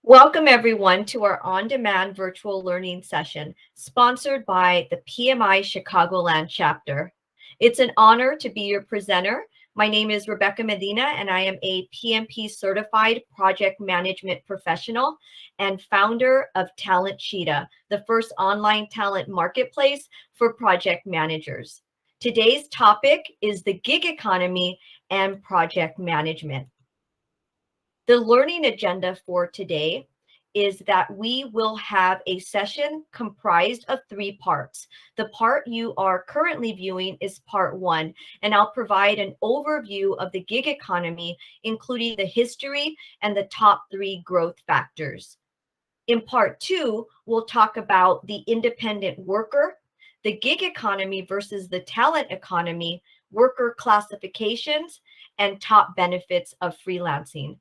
Welcome everyone to our on-demand virtual learning session sponsored by the PMI Chicagoland chapter. It's an honor to be your presenter. My name is Rebecca Medina and I am a PMP certified project management professional and founder of Talent Cheetah, the first online talent marketplace for project managers. Today's topic is the gig economy and project management. The learning agenda for today is that we will have a session comprised of 3 parts. The part you are currently viewing is part 1, and I'll provide an overview of the gig economy, including the history and the top 3 growth factors. In part 2, we'll talk about the independent worker, the gig economy versus the talent economy, worker classifications, and top benefits of freelancing.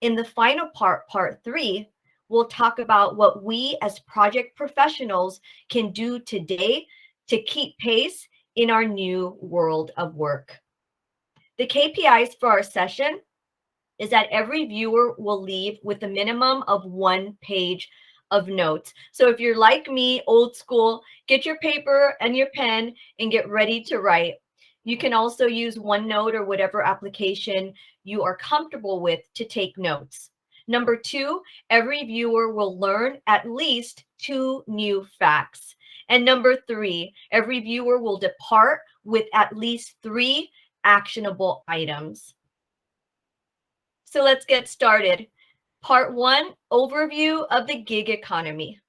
In the final part, part 3, we'll talk about what we as project professionals can do today to keep pace in our new world of work. The KPIs for our session is that every viewer will leave with a minimum of 1 page of notes. So if you're like me, old school, get your paper and your pen and get ready to write. You can also use OneNote or whatever application you are comfortable with to take notes. Number 2, every viewer will learn at least 2 new facts. And number 3, every viewer will depart with at least 3 actionable items. So let's get started. Part 1, overview of the gig economy.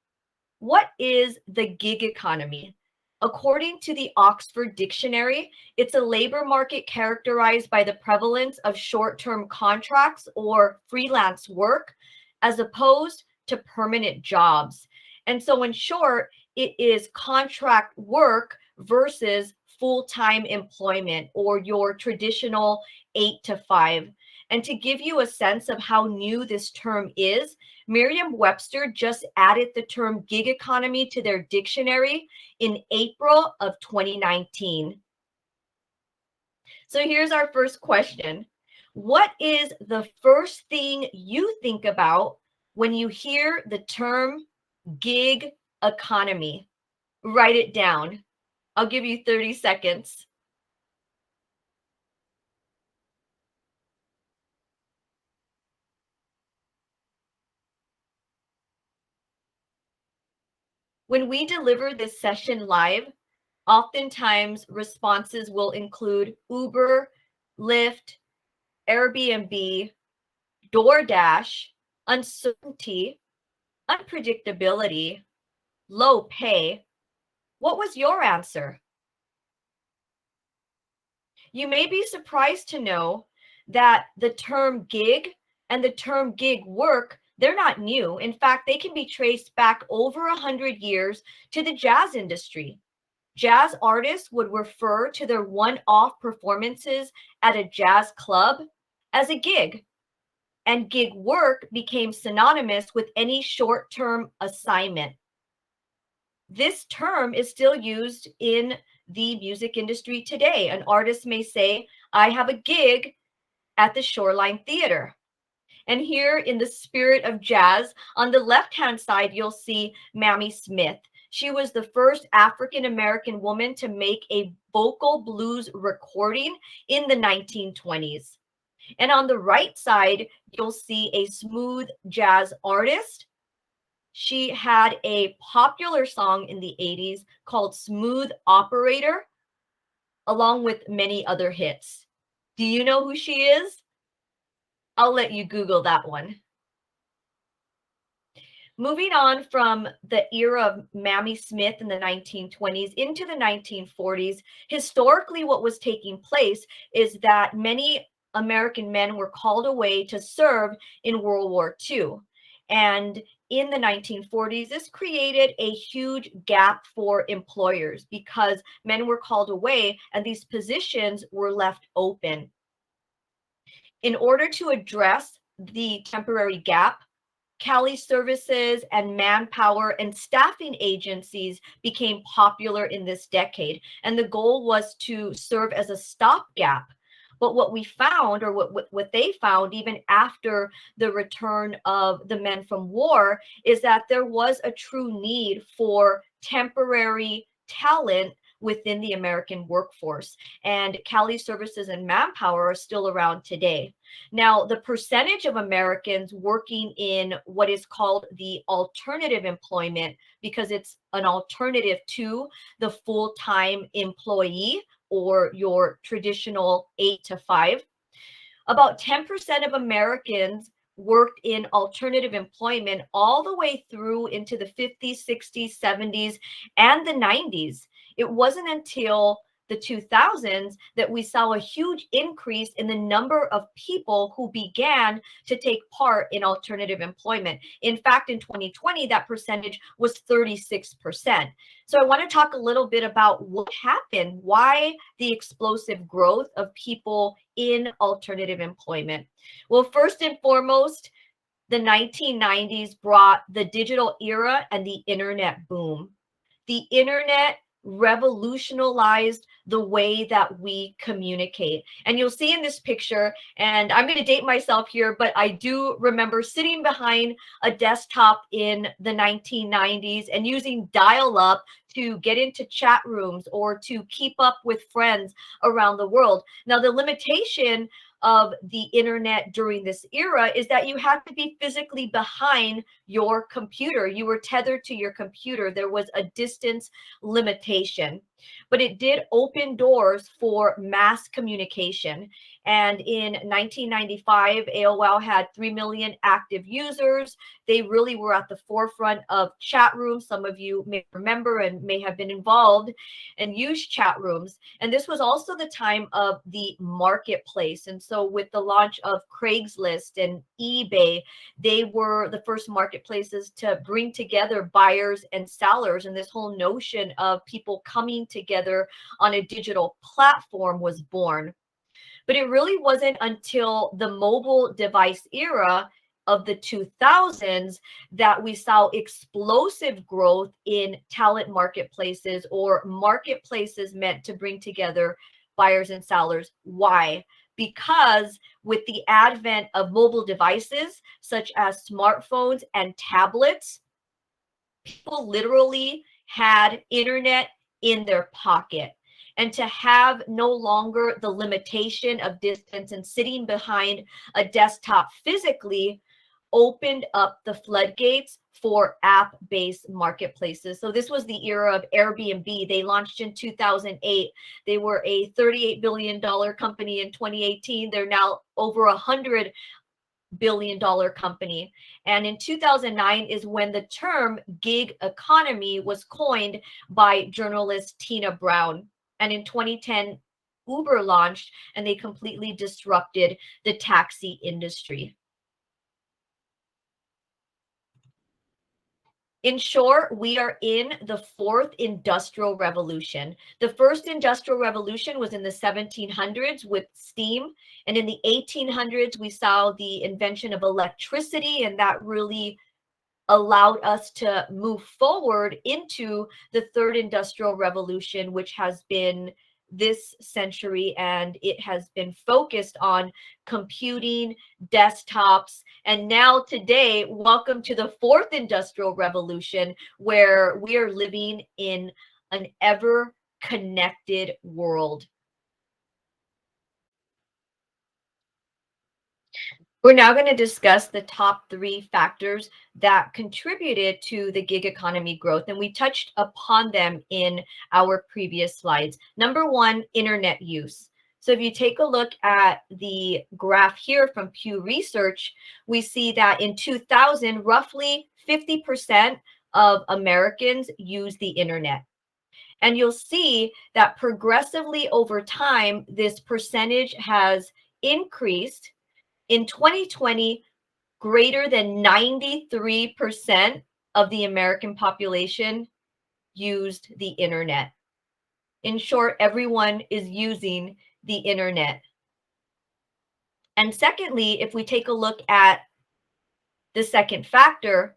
What is the gig economy? According to the Oxford Dictionary, it's a labor market characterized by the prevalence of short-term contracts or freelance work as opposed to permanent jobs. And so in short, it is contract work versus full-time employment or your traditional 8 to 5. And to give you a sense of how new this term is, Merriam-Webster just added the term gig economy to their dictionary in April of 2019. So here's our first question. What is the first thing you think about when you hear the term gig economy? Write it down. I'll give you 30 seconds. When we deliver this session live, oftentimes responses will include Uber, Lyft, Airbnb, DoorDash, uncertainty, unpredictability, low pay. What was your answer? You may be surprised to know that the term gig and the term gig work, they're not new. In fact, they can be traced back over 100 years to the jazz industry. Jazz artists would refer to their one-off performances at a jazz club as a gig, and gig work became synonymous with any short-term assignment. This term is still used in the music industry today. An artist may say, I have a gig at the Shoreline Theater. And here in the spirit of jazz, on the left-hand side, you'll see Mamie Smith. She was the first African-American woman to make a vocal blues recording in the 1920s. And on the right side, you'll see a smooth jazz artist. She had a popular song in the 80s called Smooth Operator, along with many other hits. Do you know who she is? I'll let you Google that one. Moving on from the era of Mamie Smith in the 1920s into the 1940s, historically what was taking place is that many American men were called away to serve in World War II. And in the 1940s, this created a huge gap for employers because men were called away and these positions were left open. In order to address the temporary gap, Cali services and manpower and staffing agencies became popular in this decade, and the goal was to serve as a stopgap But what we found, or what they found, even after the return of the men from war, is that there was a true need for temporary talent within the American workforce. And Cali Services and Manpower are still around today. Now, the percentage of Americans working in what is called the alternative employment, because it's an alternative to the full-time employee or your traditional 8 to 5, about 10% of Americans worked in alternative employment all the way through into the 50s, 60s, 70s, and the 90s. It wasn't until the 2000s that we saw a huge increase in the number of people who began to take part in alternative employment. In fact, in 2020, that percentage was 36%. So I want to talk a little bit about what happened, why the explosive growth of people in alternative employment. Well, first and foremost, the 1990s brought the digital era and the internet boom. The internet revolutionized the way that we communicate. And you'll see in this picture, and I'm going to date myself here, but I do remember sitting behind a desktop in the 1990s and using dial-up to get into chat rooms or to keep up with friends around the world. Now, the limitation of the internet during this era is that you had to be physically behind your computer. You were tethered to your computer. There was a distance limitation, but it did open doors for mass communication. And in 1995, AOL had 3 million active users. They really were at the forefront of chat rooms. Some of you may remember and may have been involved and used chat rooms. And this was also the time of the marketplace. And so with the launch of Craigslist and eBay, they were the first marketplaces to bring together buyers and sellers. And this whole notion of people coming together on a digital platform was born. But it really wasn't until the mobile device era of the 2000s that we saw explosive growth in talent marketplaces, or marketplaces meant to bring together buyers and sellers. Why? Because with the advent of mobile devices such as smartphones and tablets, people literally had internet in their pocket. And to have no longer the limitation of distance and sitting behind a desktop physically opened up the floodgates for app-based marketplaces. So this was the era of Airbnb. They launched in 2008. They were a $38 billion company in 2018. They're now over $100 billion company. And in 2009 is when the term gig economy was coined by journalist Tina Brown. And in 2010, Uber launched and they completely disrupted the taxi industry. In short, we are in the fourth industrial revolution. The first industrial revolution was in the 1700s with steam. And in the 1800s, we saw the invention of electricity, and that really allowed us to move forward into the third industrial revolution, which has been this century, and it has been focused on computing, desktops, and now today, welcome to the fourth industrial revolution, where we are living in an ever connected world. We're now going to discuss the top 3 factors that contributed to the gig economy growth, and we touched upon them in our previous slides. Number 1, internet use. So if you take a look at the graph here from Pew Research, we see that in 2000, roughly 50% of Americans use the internet. And you'll see that progressively over time, this percentage has increased. In 2020, greater than 93% of the American population used the internet. In short, everyone is using the internet. And secondly, if we take a look at the second factor,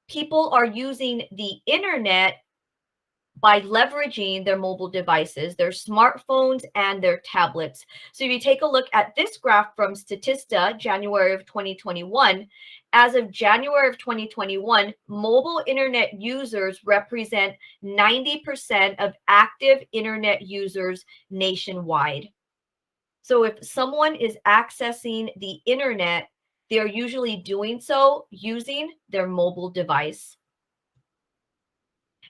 people are using the internet by leveraging their mobile devices, their smartphones, and their tablets. So if you take a look at this graph from Statista, January of 2021, as of January of 2021, mobile internet users represent 90% of active internet users nationwide. So if someone is accessing the internet, they're usually doing so using their mobile device.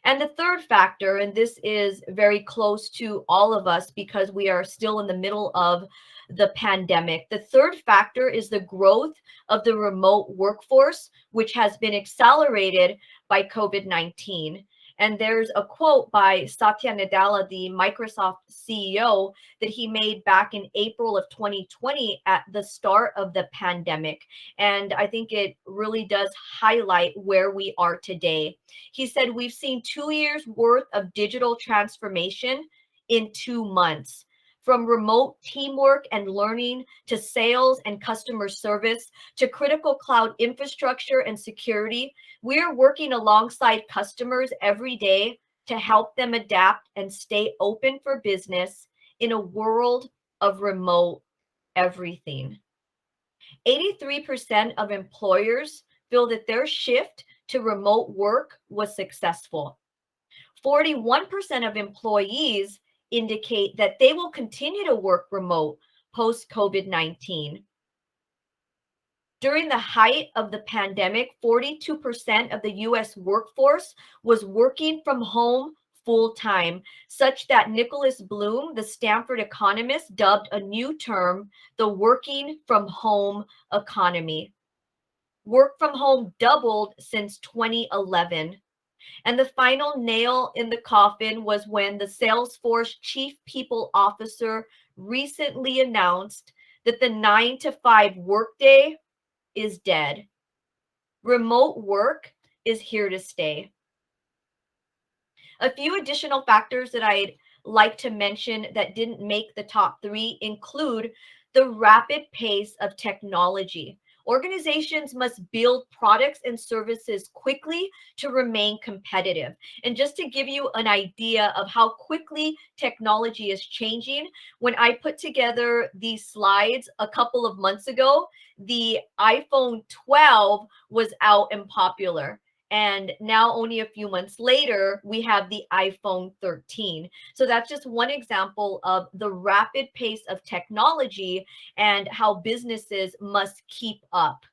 And the third factor, and this is very close to all of us because we are still in the middle of the pandemic. The third factor is the growth of the remote workforce, which has been accelerated by COVID-19. And there's a quote by Satya Nadella, the Microsoft CEO, that he made back in April of 2020 at the start of the pandemic. And I think it really does highlight where we are today. He said, we've seen 2 years worth of digital transformation in 2 months. From remote teamwork and learning to sales and customer service to critical cloud infrastructure and security, we are working alongside customers every day to help them adapt and stay open for business in a world of remote everything. 83% of employers feel that their shift to remote work was successful. 41% of employees indicate that they will continue to work remote post COVID-19. During the height of the pandemic, 42% of the US workforce was working from home full time, such that Nicholas Bloom, the Stanford economist, dubbed a new term the working from home economy. Work from home doubled since 2011. And the final nail in the coffin was when the Salesforce chief people officer recently announced that the 9 to 5 workday is dead. Remote work is here to stay. A few additional factors that I'd like to mention that didn't make the top 3 include the rapid pace of technology. Organizations must build products and services quickly to remain competitive. And just to give you an idea of how quickly technology is changing, when I put together these slides a couple of months ago, the iPhone 12 was out and popular. And now, only a few months later, we have the iPhone 13. So that's just one example of the rapid pace of technology and how businesses must keep up.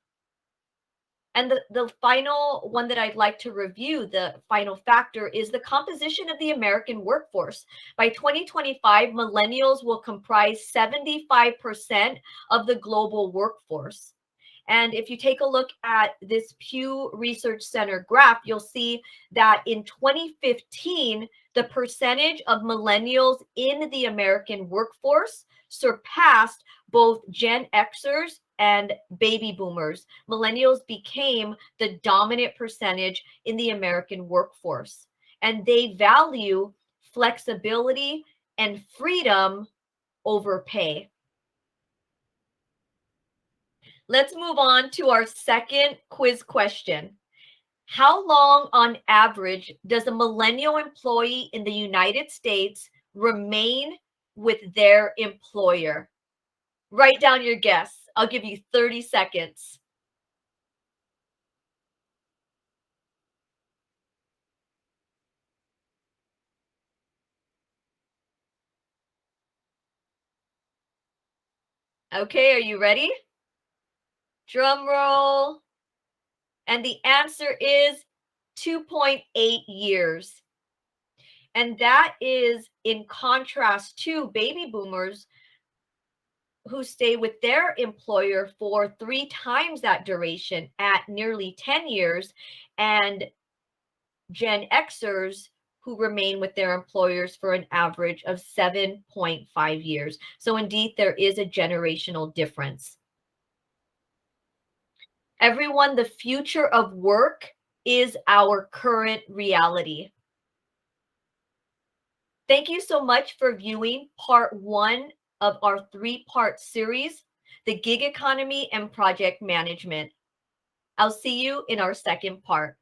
And the final one that I'd like to review, the final factor, is the composition of the American workforce. By 2025, millennials will comprise 75% of the global workforce. And if you take a look at this Pew Research Center graph, you'll see that in 2015, the percentage of millennials in the American workforce surpassed both Gen Xers and baby boomers. Millennials became the dominant percentage in the American workforce, and they value flexibility and freedom over pay. Let's move on to our second quiz question. How long on average does a millennial employee in the United States remain with their employer? Write down your guess. I'll give you 30 seconds. Okay, are you ready? Drum roll. And the answer is 2.8 years. And that is in contrast to baby boomers who stay with their employer for 3 times that duration at nearly 10 years, and Gen Xers who remain with their employers for an average of 7.5 years. So indeed, there is a generational difference. Everyone, the future of work is our current reality. Thank you so much for viewing part 1 of our 3-part series, The Gig Economy and Project Management. I'll see you in our second part.